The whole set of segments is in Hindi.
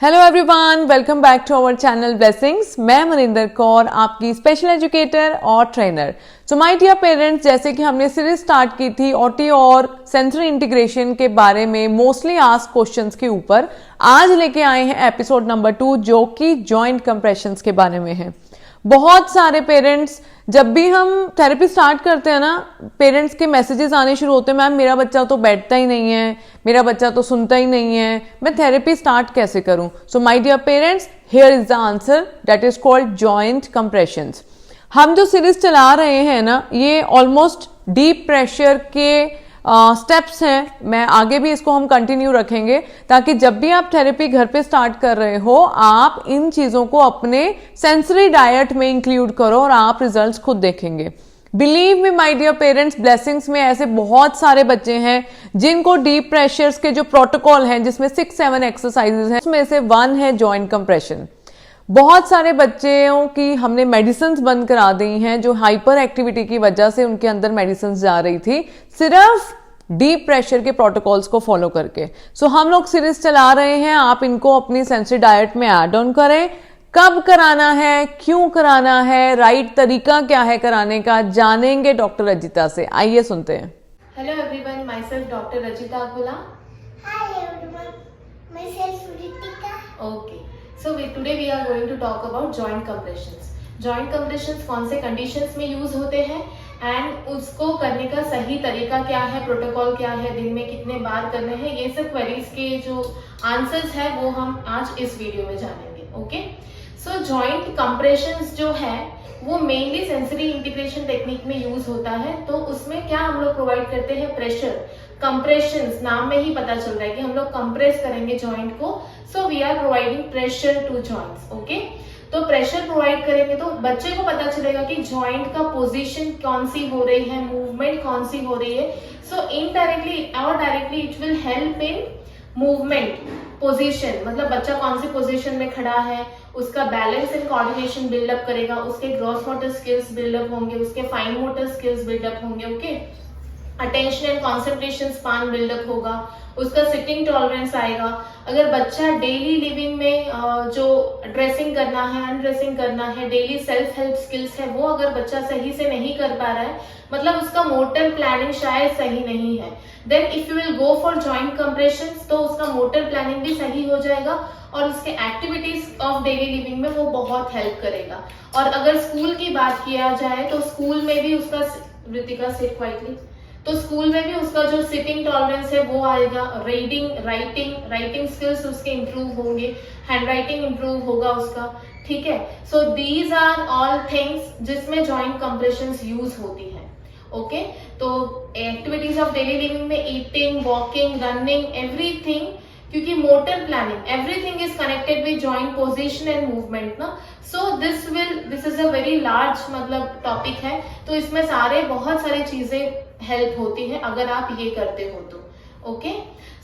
Hello everyone, welcome back to our channel Blessings. मैं मनिंदर कौर, आपकी स्पेशल एजुकेटर और trainer. So my dear parents, जैसे कि हमने सीरीज स्टार्ट की थी ओटी और सेंसरी इंटीग्रेशन के बारे में मोस्टली आस्क्ड क्वेश्चंस के ऊपर, आज लेके आए हैं एपिसोड नंबर 2 जो कि जॉइंट कंप्रेशंस के बारे में है। बहुत सारे पेरेंट्स, जब भी हम थेरेपी स्टार्ट करते हैं ना, पेरेंट्स के मैसेजेस आने शुरू होते हैं, मैम मेरा बच्चा तो बैठता ही नहीं है, मेरा बच्चा तो सुनता ही नहीं है, मैं थेरेपी स्टार्ट कैसे करूं। So my dear parents, here is the answer, that is called joint compressions. हम जो सीरीज चला रहे हैं ना, ये ऑलमोस्ट डीप प्रेशर के स्टेप्स हैं। मैं आगे भी इसको हम कंटिन्यू रखेंगे ताकि जब भी आप थेरेपी घर पे स्टार्ट कर रहे हो, आप इन चीजों को अपने सेंसरी डाइट में इंक्लूड करो और आप रिजल्ट्स खुद देखेंगे। Believe me my dear parents, Blessings में ऐसे बहुत सारे बच्चे हैं जिनको डीप प्रेशर्स के जो प्रोटोकॉल हैं, जिसमें 6-7 एक्सरसाइजेस हैं, उसमें से वन है जॉइंट कंप्रेशन। बहुत सारे बच्चों की हमने मेडिसिन बंद करा दी हैं, जो हाइपर एक्टिविटी की वजह से उनके अंदर मेडिसिन जा रही थी, सिर्फ डीप प्रेशर के प्रोटोकॉल्स को फॉलो करके। सो हम लोग सीरीज चला रहे हैं, आप इनको अपनी सेंसरी डाइट में ऐड ऑन करें। कब कराना है, क्यों कराना है, राइट तरीका क्या है कराने का, जानेंगे डॉक्टर रजिता से। आइए सुनते हैं। Hello everyone, myself Dr. Rajita Akula. Hi everyone, myself Ritika. Okay, so today we are going to talk about joint compressions. Joint compressions कौन से conditions में use होते हैं and उसको करने का सही तरीका क्या है, प्रोटोकॉल क्या है, दिन में कितने बार करने हैं, ये सब क्वेरीज के जो आंसर्स है वो हम आज इस वीडियो में जानेंगे। ओके, सो जॉइंट कंप्रेशंस जो है वो मेनली सेंसरी इंटीग्रेशन टेक्निक में यूज होता है। तो उसमें क्या हम लोग प्रोवाइड करते हैं, प्रेशर कंप्रेशंस। नाम में ही पता चल रहा है कि हम लोग कंप्रेस करेंगे जॉइंट को। So we are providing pressure to joints. Okay, तो प्रेशर प्रोवाइड करेंगे तो बच्चे को पता चलेगा कि जॉइंट का पोजीशन कौन सी हो रही है, मूवमेंट कौन सी हो रही है। सो इनडायरेक्टली और directly it will help in movement position, मतलब बच्चा कौन सी पोजीशन में खड़ा है, उसका बैलेंस एंड कोऑर्डिनेशन बिल्डअप करेगा, उसके ग्रॉस मोटर स्किल्स बिल्डअप होंगे, उसके फाइन मोटर स्किल्स बिल्डअप होंगे। Okay, attention and concentration span build up होगा, उसका सिटिंग टॉलरेंस आएगा। अगर बच्चा डेली लिविंग में जो ड्रेसिंग करना है, अनड्रेसिंग करना है, डेली सेल्फ हेल्प स्किल्स है, वो अगर बच्चा सही से नहीं कर पा रहा है, मतलब उसका मोटर प्लानिंग शायद सही नहीं है, then if you will go for joint compressions तो उसका मोटर प्लानिंग भी सही हो जाएगा और उसके एक्टिविटीज ऑफ डेली लिविंग में वो बहुत हेल्प करेगा। और अगर स्कूल की बात किया जाए तो स्कूल में भी उसका, ऋतिका सिट क्वाइटली, तो स्कूल में भी उसका जो सिटिंग टॉलरेंस है वो आएगा, राइटिंग स्किल्स उसके इंप्रूव होंगे, हैंड राइटिंग इंप्रूव होगा उसका। ठीक है, so these are all things जिसमें जॉइंट कंप्रेशंस यूज होती है। ओके, तो एक्टिविटीज ऑफ डेली लिविंग में ईटिंग, वॉकिंग, रनिंग, एवरीथिंग, क्योंकि motor planning everything is connected with joint position and movement ना। So this is a very large मतलब टॉपिक है, तो इसमें बहुत सारी चीजें हेल्प होती है अगर आप ये करते हो तो। ओके,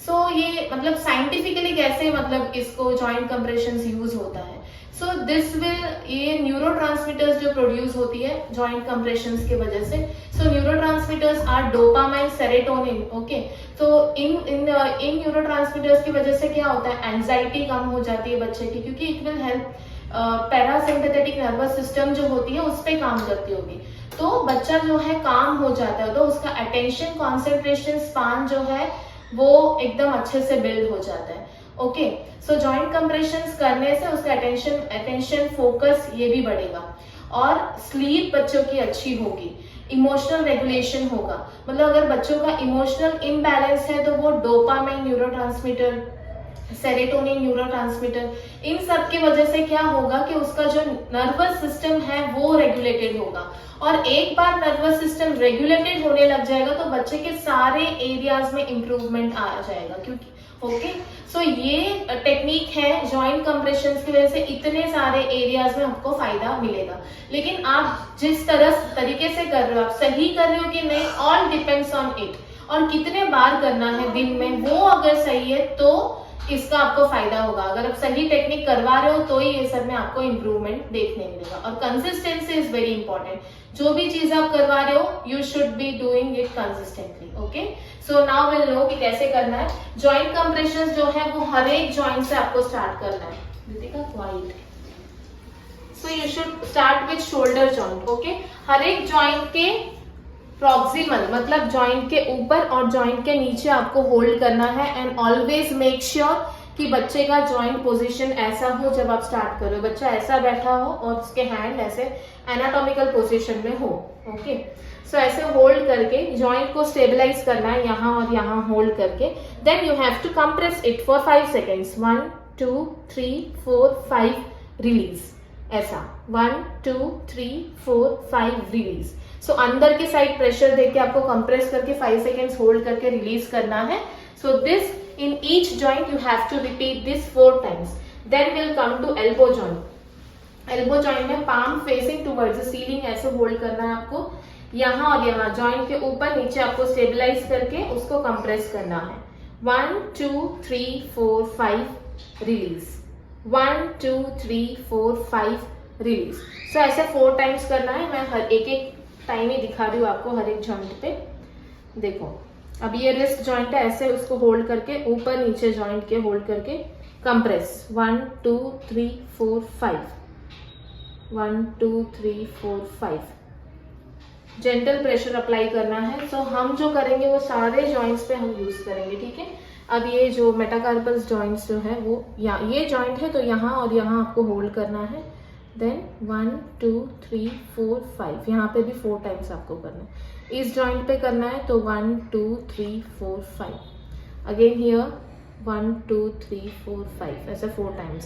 सो ये मतलब साइंटिफिकली कैसे मतलब इसको जॉइंट कंप्रेशंस यूज होता है। सो दिस विल, ये न्यूरोट्रांसमीटर्स जो प्रोड्यूस होती है जॉइंट कंप्रेशंस की वजह से। So neurotransmitters are dopamine, serotonin. Okay, तो इन न्यूरोट्रांसमीटर्स की वजह से क्या होता है, एंजाइटी कम हो जाती है बच्चे की, क्योंकि it will help, parasympathetic nervous system जो होती है उस पे काम करती होगी, तो बच्चा जो है काम हो जाता है, तो उसका अटेंशन कॉन्सेंट्रेशन स्पान जो है वो एकदम अच्छे से बिल्ड हो जाता है। ओके, सो जॉइंट कंप्रेशंस करने से उसका अटेंशन फोकस ये भी बढ़ेगा और स्लीप बच्चों की अच्छी होगी, इमोशनल रेगुलेशन होगा। मतलब अगर बच्चों का इमोशनल इम्बैलेंस है तो वो डोपामाइन न्यूरोट्रांसमीटर, सेरोटोनिन न्यूरोट्रांसमीटर, इन सब की वजह से क्या होगा कि उसका जो नर्वस सिस्टम है वो रेगुलेटेड होगा। और एक बार नर्वस सिस्टम रेगुलेटेड होने लग जाएगा तो बच्चे के सारे एरियाज में इंप्रूवमेंट आ जाएगा, क्योंकि ओके, सो ये टेक्निक है जॉइंट कंप्रेशंस की वजह से इतने सारे एरियाज में आपको फायदा मिलेगा। लेकिन आप जिस तरीके से कर रहे हो, आप सही कर रहे हो कि नहीं, ऑल डिपेंड्स ऑन इट। और कितने बार करना है दिन में, वो अगर सही है तो इसका आपको फायदा होगा। अगर आप सही टेक्निक करवा रहे हो तो ही ये सब में आपको इम्प्रूवमेंट देखने मिलेगा। और कंसिस्टेंसी इज वेरी इंपॉर्टेंट। जो भी चीज आप करवा रहे हो you should be doing it consistently. Okay, so now will know कि कैसे करना है। जॉइंट कंप्रेशन जो है वो हर एक जॉइंट से आपको स्टार्ट करना है। Deepika quiet. So you should start with shoulder joint. Okay, हर एक जॉइंट के प्रॉक्सिमल मतलब जॉइंट के ऊपर और जॉइंट के नीचे आपको होल्ड करना है। एंड ऑलवेज मेक श्योर कि बच्चे का जॉइंट पोजीशन ऐसा हो जब आप स्टार्ट करो, बच्चा ऐसा बैठा हो और उसके हैंड ऐसे एनाटॉमिकल पोजीशन में हो। ओके, सो ऐसे होल्ड करके जॉइंट को स्टेबलाइज करना है, यहाँ और यहाँ होल्ड करके। Then you have to compress it for 5 seconds. 1 2 3 4 5 release. ऐसा 1 2 3 4 5 रिलीज। सो अंदर के साइड प्रेशर देके आपको कंप्रेस करके 5 सेकेंड्स होल्ड करके रिलीज करना है। So this in each joint you have to repeat this 4 times. Then will come to elbow joint. Elbow joint में palm facing towards the ceiling ऐसे होल्ड करना है आपको, यहाँ और यहाँ जॉइंट के ऊपर नीचे आपको स्टेबलाइज करके उसको कंप्रेस करना है। 1 2 3 4 5 रिलीज। 1 2 3 4 5 रिलीज। सो ऐसे 4 टाइम्स करना है। मैं हर एक टाइम ही दिखा रही हूँ आपको हर एक जॉइंट पे। देखो अब ये रिस्ट जॉइंट है, ऐसे उसको होल्ड करके ऊपर नीचे जॉइंट के होल्ड करके कंप्रेस। 1 2 3 4 5 1 2 3 4 5 जेंटल प्रेशर अप्लाई करना है। सो हम जो करेंगे वो सारे जॉइंट्स पे हम यूज करेंगे। ठीक है, अब ये जो मेटाकार्पल्स जॉइंट्स जो है वो ये जॉइंट है तो यहाँ और यहाँ आपको होल्ड करना है। देन 1 2 3 4 5 यहाँ पे भी 4 टाइम्स आपको करना है। इस जॉइंट पे करना है तो 1 2 3 4 5 अगेन हियर 1 2 3 4 5 ऐसे 4 times.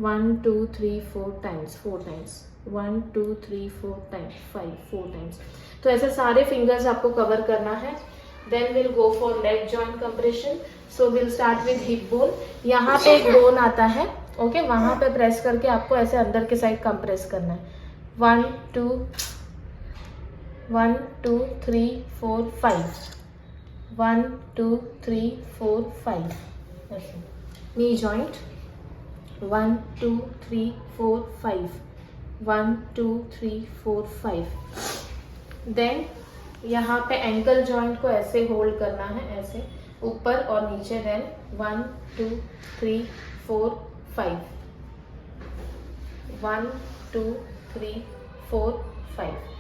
1 2 3 4 times 4 times 1 2 3 4 times 5 4 times. तो ऐसे सारे फिंगर्स आपको कवर करना है। Then will go for leg joint compression. So will start with hip bone. यहाँ पे एक बोन आता है, ओके, वहां पे प्रेस करके आपको ऐसे अंदर के साइड कंप्रेस करना है। 1 2 3 4 5 1 2 3 4 5 ऐसे। Knee joint 1 2 3 4 5 1 2 3 4 5। देन यहाँ पे एंकल जॉइंट को ऐसे होल्ड करना है, ऐसे ऊपर और नीचे। देन 1 2 3 4 5 1 2 3 4 5।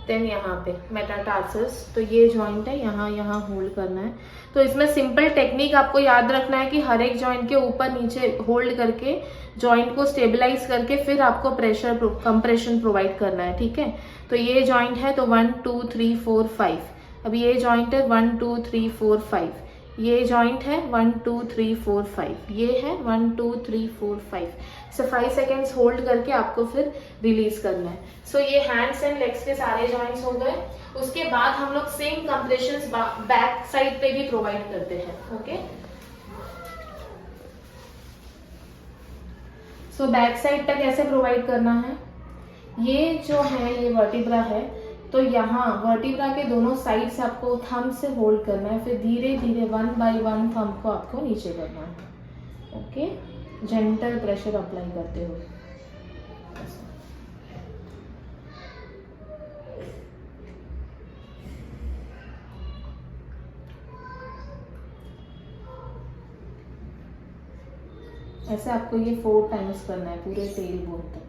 देन यहाँ पे मेटाटार्सस, तो ये जॉइंट है, यहाँ होल्ड करना है। तो इसमें सिंपल टेक्निक आपको याद रखना है कि हर एक जॉइंट के ऊपर नीचे होल्ड करके जॉइंट को स्टेबलाइज करके फिर आपको प्रेशर कंप्रेशन प्रोवाइड करना है। ठीक है, तो ये जॉइंट है तो 1 2 3 4 5। अब ये जॉइंट है 1 2 3 4 5। ये जॉइंट है 1 2 3 4 5। ये है 1 2 3 4 5। सो 5 सेकेंड्स होल्ड करके आपको फिर रिलीज करना है। सो ये हैंड्स एंड लेग्स के सारे जॉइंट्स हो गए। उसके बाद हम लोग सेम कंप्रेशंस बैक साइड पे भी प्रोवाइड करते हैं। ओके, सो बैक साइड तक कैसे प्रोवाइड करना है। ये जो है ये वर्टिब्रा है, तो यहाँ वर्टिब्रा के दोनों साइड से आपको थंब से होल्ड करना है, फिर धीरे धीरे 1 बाय 1 थंब को आपको नीचे करना है। ओके, जेंटल प्रेशर अप्लाई करते हुए। ऐसे आपको ये 4 टाइम्स करना है पूरे टेल बोन तक।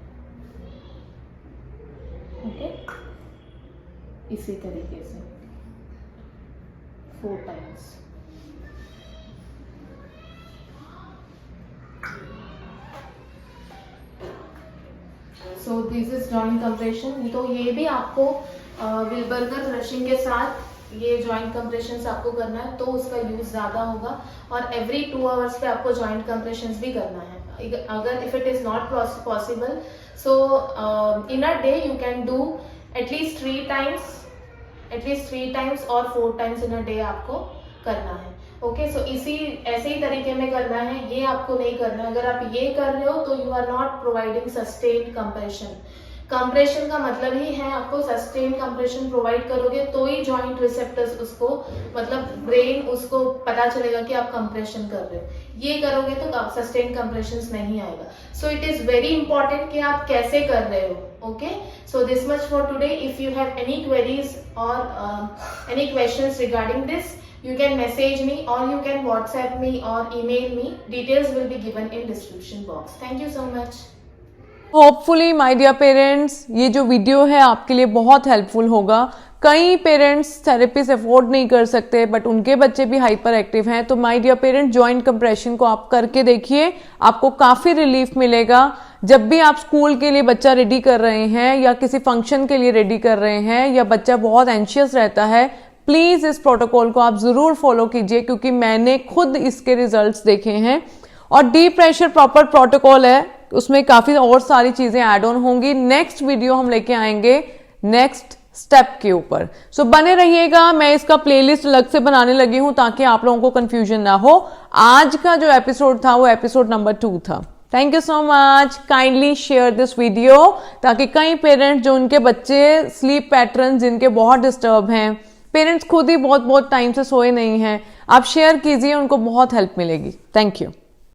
ओके, इसी तरीके से 4 times. So this is joint compression. तो ये भी आपको विलबर्गर ब्रशिंग के साथ ये जॉइंट कंप्रेशन आपको करना है, तो उसका यूज ज्यादा होगा। और एवरी 2 आवर्स पे आपको जॉइंट कंप्रेशन भी करना है। अगर if it is not possible, so in a day you can do at least 3 times और 4 टाइम्स इन अ डे आपको करना है। ओके, सो ऐसे ही तरीके में करना है। ये आपको नहीं करना है। अगर आप ये कर रहे हो तो you are not providing sustained compression. Compression का मतलब ही है आपको सस्टेन कंप्रेशन प्रोवाइड करोगे तो ही जॉइंट रिसेप्टर्स उसको मतलब ब्रेन उसको पता चलेगा कि आप कंप्रेशन कर रहे हो। ये करोगे तो सस्टेन कंप्रेशन नहीं आएगा। So it is very important कि आप कैसे कर रहे हो। Okay, so this much for today. If you have any queries और any questions regarding this, you can message me or you can WhatsApp me or email me. Details will be given in description box. Thank you so much. Hopefully my dear parents, ये जो वीडियो है आपके लिए बहुत हेल्पफुल होगा। कई पेरेंट्स थेरेपीज अफोर्ड नहीं कर सकते बट उनके बच्चे भी हाइपर एक्टिव हैं, तो my dear parents joint compression को आप करके देखिए, आपको काफी रिलीफ मिलेगा। जब भी आप स्कूल के लिए बच्चा रेडी कर रहे हैं या किसी फंक्शन के लिए रेडी कर रहे हैं या बच्चा बहुत एंशियस रहता है, प्लीज इस प्रोटोकॉल को आप जरूर फॉलो कीजिए, क्योंकि मैंने खुद इसके रिजल्ट्स देखे हैं। और डीप प्रेशर प्रॉपर प्रोटोकॉल है, उसमें काफी और सारी चीजें ऐड ऑन होंगी। नेक्स्ट वीडियो हम लेके आएंगे नेक्स्ट स्टेप के ऊपर। सो बने रहिएगा। मैं इसका प्लेलिस्ट अलग से बनाने लगी हूं ताकि आप लोगों को कंफ्यूजन ना हो। आज का जो एपिसोड था वो एपिसोड नंबर 2 था। Thank you so much. Kindly share this video ताकि कई पेरेंट्स जो उनके बच्चे स्लीप पैटर्न जिनके बहुत डिस्टर्ब हैं, पेरेंट्स खुद ही बहुत टाइम से सोए नहीं हैं, आप शेयर कीजिए, उनको बहुत हेल्प मिलेगी। Thank you.